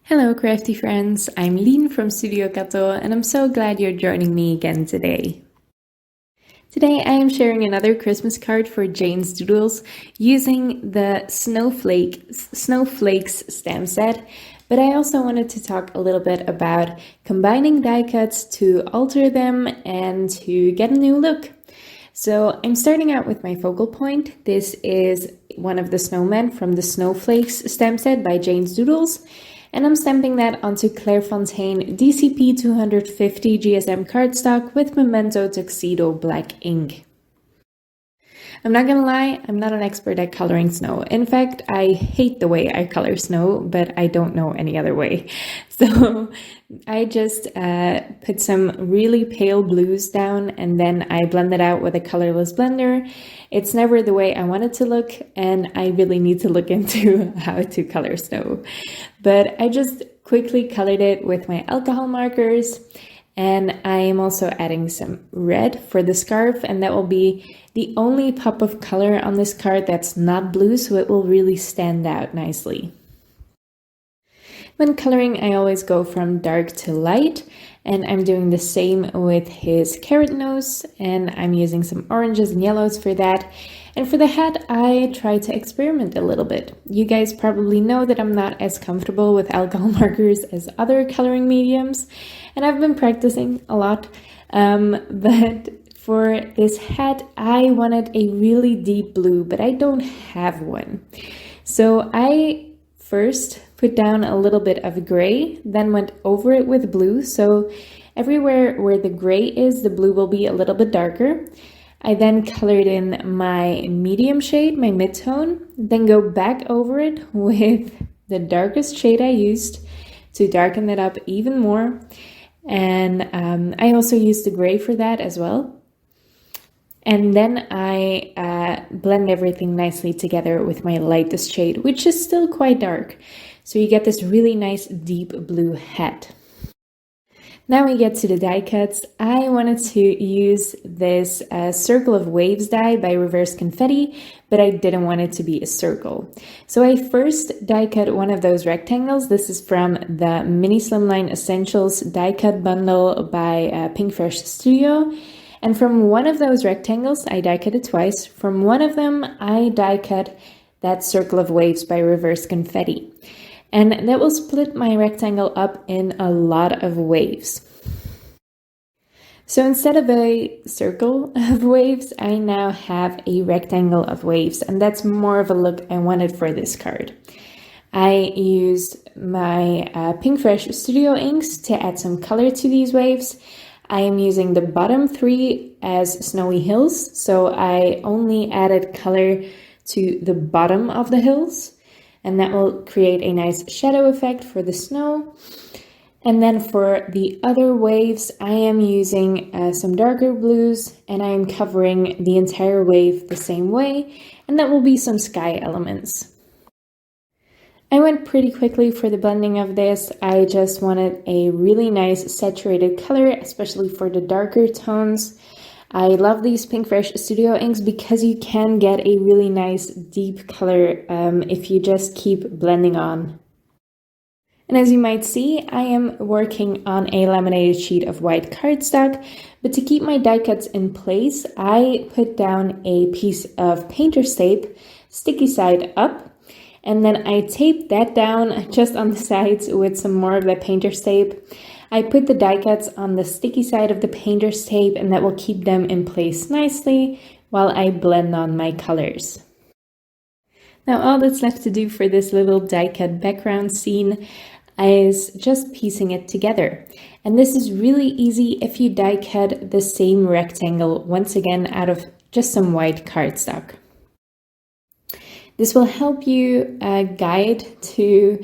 Hello crafty friends, I'm Lien from Studio Kato and I'm so glad you're joining me again today. Today I am sharing another Christmas card for Jane's Doodles using the Snowflakes stamp set, but I also wanted to talk a little bit about combining die cuts to alter them and to get a new look. So I'm starting out with my focal point. This is one of the snowmen from the Snowflakes stamp set by Jane's Doodles. And I'm stamping that onto Clairefontaine DCP 250 GSM cardstock with Memento Tuxedo black ink. I'm not gonna lie, I'm not an expert at coloring snow. In fact, I hate the way I color snow, but I don't know any other way. So I just put some really pale blues down and then I blend it out with a colorless blender. It's never the way I want it to look, and I really need to look into how to color snow. But I just quickly colored it with my alcohol markers. And I am also adding some red for the scarf, and that will be the only pop of color on this card that's not blue, so it will really stand out nicely. When coloring, I always go from dark to light, and I'm doing the same with his carrot nose, and I'm using some oranges and yellows for that. And for the hat, I try to experiment a little bit. You guys probably know that I'm not as comfortable with alcohol markers as other coloring mediums, and I've been practicing a lot. But for this hat, I wanted a really deep blue, but I don't have one. So I first put down a little bit of gray, then went over it with blue. So everywhere where the gray is, the blue will be a little bit darker. I then colored in my medium shade, my mid-tone, then go back over it with the darkest shade I used to darken it up even more. And I also used the gray for that as well. And then I blend everything nicely together with my lightest shade, which is still quite dark. So you get this really nice deep blue hat. Now we get to the die cuts. I wanted to use this Circle of Waves die by Reverse Confetti, but I didn't want it to be a circle. So I first die cut one of those rectangles. This is from the Mini Slimline Essentials die cut bundle by Pinkfresh Studio. And from one of those rectangles, I die cut it twice. From one of them, I die cut that Circle of Waves by Reverse Confetti. And that will split my rectangle up in a lot of waves. So instead of a circle of waves, I now have a rectangle of waves, and that's more of a look I wanted for this card. I used my Pinkfresh Studio inks to add some color to these waves. I am using the bottom three as snowy hills, so I only added color to the bottom of the hills. And that will create a nice shadow effect for the snow. And then for the other waves, I am using some darker blues, and I am covering the entire wave the same way, and that will be some sky elements. I went pretty quickly for the blending of this. I just wanted a really nice saturated color, especially for the darker tones. I love these Pinkfresh Studio inks because you can get a really nice deep color if you just keep blending on. And as you might see, I am working on a laminated sheet of white cardstock, but to keep my die cuts in place, I put down a piece of painter's tape, sticky side up, and then I taped that down just on the sides with some more of that painter's tape. I put the die cuts on the sticky side of the painter's tape, and that will keep them in place nicely while I blend on my colors. Now all that's left to do for this little die cut background scene is just piecing it together. And this is really easy if you die cut the same rectangle once again out of just some white cardstock. This will help you guide to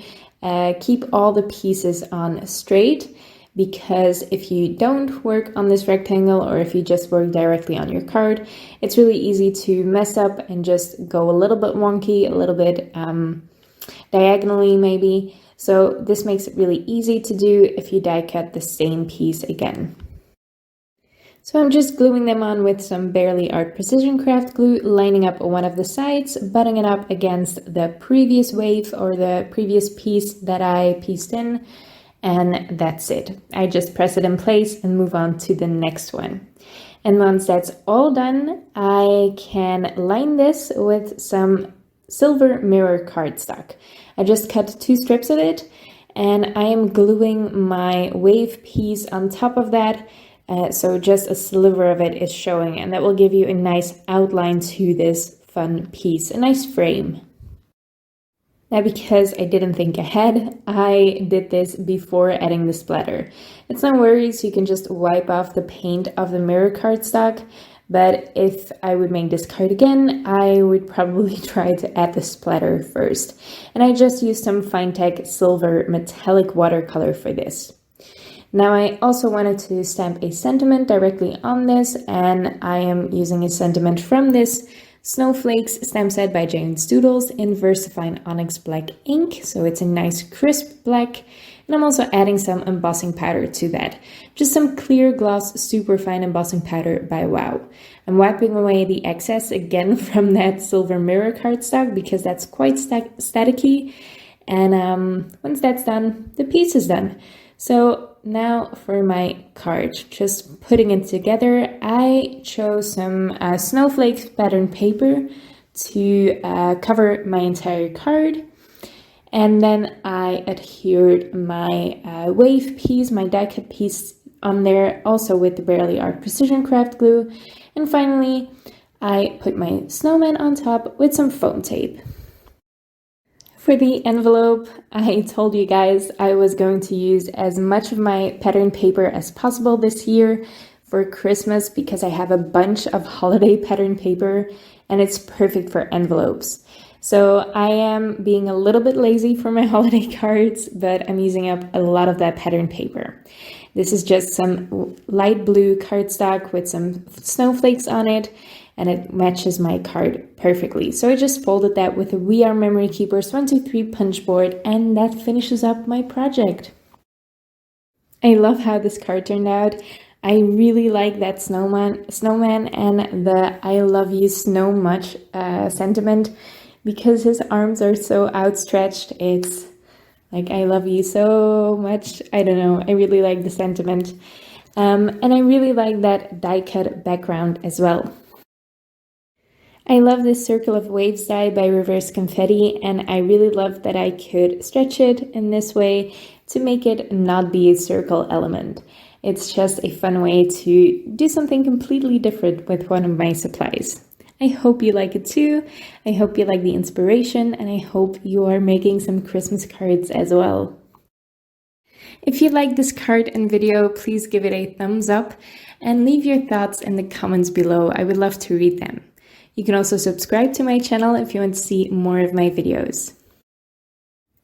keep all the pieces on straight, because if you don't work on this rectangle or if you just work directly on your card, it's really easy to mess up and just go a little bit wonky, a little bit diagonally maybe. So this makes it really easy to do if you die cut the same piece again. So I'm just gluing them on with some Barely Art Precision Craft glue, lining up one of the sides, butting it up against the previous wave or the previous piece that I pieced in, and that's it. I just press it in place and move on to the next one. And once that's all done, I can line this with some silver mirror cardstock. I just cut 2 strips of it, and I am gluing my wave piece on top of that. So just a sliver of it is showing, and that will give you a nice outline to this fun piece, a nice frame. Now, because I didn't think ahead, I did this before adding the splatter. It's no worries, you can just wipe off the paint of the mirror cardstock, but if I would make this card again, I would probably try to add the splatter first. And I just used some Finetech silver metallic watercolor for this. Now I also wanted to stamp a sentiment directly on this, and I am using a sentiment from this Snowflakes stamp set by Doodles in Versafine Onyx Black ink, so it's a nice crisp black, and I'm also adding some embossing powder to that. Just some clear gloss superfine embossing powder by Wow. I'm wiping away the excess again from that silver mirror cardstock because that's quite staticky, and once that's done, the piece is done. So now for my card, just putting it together, I chose some Snowflakes pattern paper to cover my entire card. And then I adhered my wave piece, my die cut piece on there, also with the Barely Art Precision Craft glue. And finally, I put my snowman on top with some foam tape. For the envelope, I told you guys I was going to use as much of my pattern paper as possible this year for Christmas because I have a bunch of holiday pattern paper and it's perfect for envelopes. So I am being a little bit lazy for my holiday cards, but I'm using up a lot of that pattern paper. This is just some light blue cardstock with some snowflakes on it, and it matches my card perfectly. So I just folded that with a We Are Memory Keepers 123 punch board, and that finishes up my project. I love how this card turned out. I really like that snowman and the I love you so much sentiment, because his arms are so outstretched. It's like, I love you so much. I don't know, I really like the sentiment. And I really like that die cut background as well. I love this Circle of Waves die by Reverse Confetti, and I really love that I could stretch it in this way to make it not be a circle element. It's just a fun way to do something completely different with one of my supplies. I hope you like it too. I hope you like the inspiration, and I hope you are making some Christmas cards as well. If you like this card and video, please give it a thumbs up and leave your thoughts in the comments below. I would love to read them. You can also subscribe to my channel if you want to see more of my videos.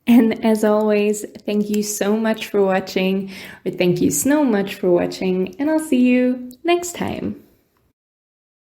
And as always, thank you so much for watching, or thank you so much for watching, and I'll see you next time.